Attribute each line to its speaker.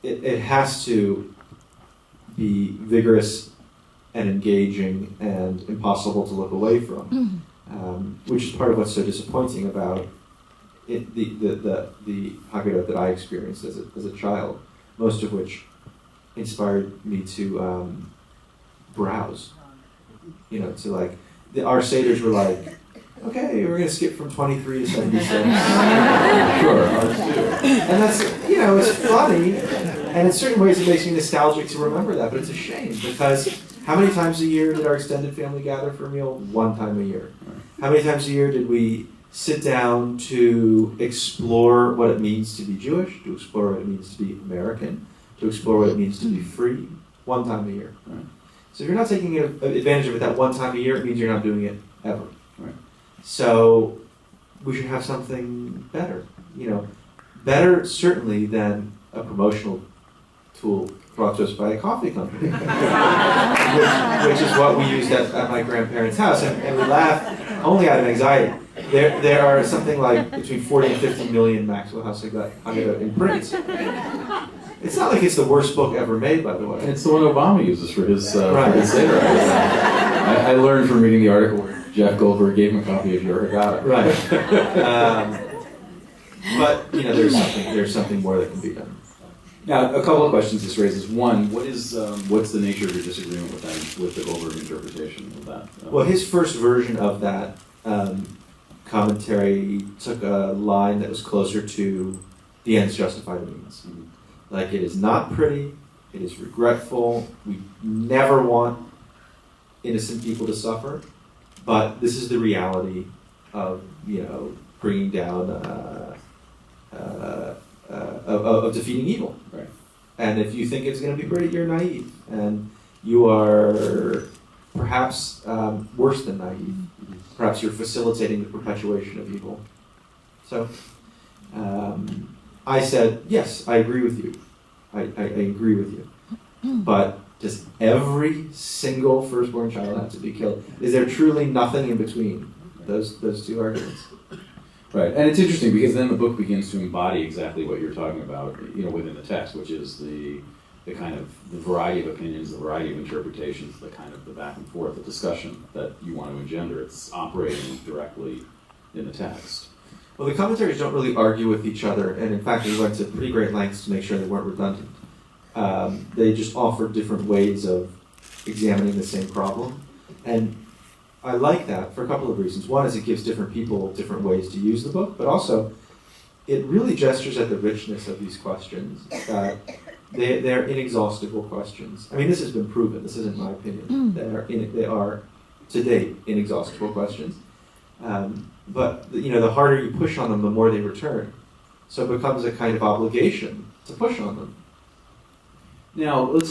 Speaker 1: it has to be vigorous and engaging and impossible to look away from, which is part of what's so disappointing about the Haggadah that I experienced as a child, most of which inspired me to browse. Our Seders were like, okay, we're going to skip from 23 to 76. Sure, ours too. And that's, it's funny, and in certain ways it makes me nostalgic to remember that, but it's a shame, because how many times a year did our extended family gather for a meal? One time a year. How many times a year did we sit down to explore what it means to be Jewish, to explore what it means to be American, to explore what it means to be free? One time a year. Right. So if you're not taking advantage of it that one time a year, it means you're not doing it ever. Right. So we should have something better. Better certainly than a promotional tool brought to us by a coffee company, which is what we used at my grandparents' house, and we laugh only out of anxiety. There are something like between 40 and 50 million Maxwell House Haggadah in print. It's not like it's the worst book ever made, by the way.
Speaker 2: And it's the one Obama uses for his Seder. I learned from reading the article where Jeff Goldberg gave him a copy of your Haggadah.
Speaker 1: Right. But there's something more that can be done.
Speaker 2: Now, a couple of questions this raises. One, what's the nature of your disagreement with the Goldberg interpretation of that?
Speaker 1: Well, his first version of that commentary took a line that was closer to the ends justify the means. Mm-hmm. Like, it is not pretty, it is regretful, we never want innocent people to suffer, but this is the reality of, bringing down, of defeating evil.
Speaker 2: Right.
Speaker 1: And if you think it's going to be pretty, you're naive. And you are perhaps worse than naive. Mm-hmm. Perhaps you're facilitating the perpetuation of evil. So, I said, yes, I agree with you. I agree with you. But does every single firstborn child have to be killed? Is there truly nothing in between those two arguments?
Speaker 2: Right, and it's interesting because then the book begins to embody exactly what you're talking about, within the text, which is the kind of the variety of opinions, the variety of interpretations, the kind of the back and forth, the discussion that you want to engender. It's operating directly in the text.
Speaker 1: Well, the commentaries don't really argue with each other, and in fact, we went to pretty great lengths to make sure they weren't redundant. They just offered different ways of examining the same problem, and I like that for a couple of reasons. One is it gives different people different ways to use the book, but also it really gestures at the richness of these questions. They're inexhaustible questions. I mean, this has been proven. This isn't my opinion. They are to date, inexhaustible questions. But the harder you push on them, the more they return. So it becomes a kind of obligation to push on them.
Speaker 2: Now, let's go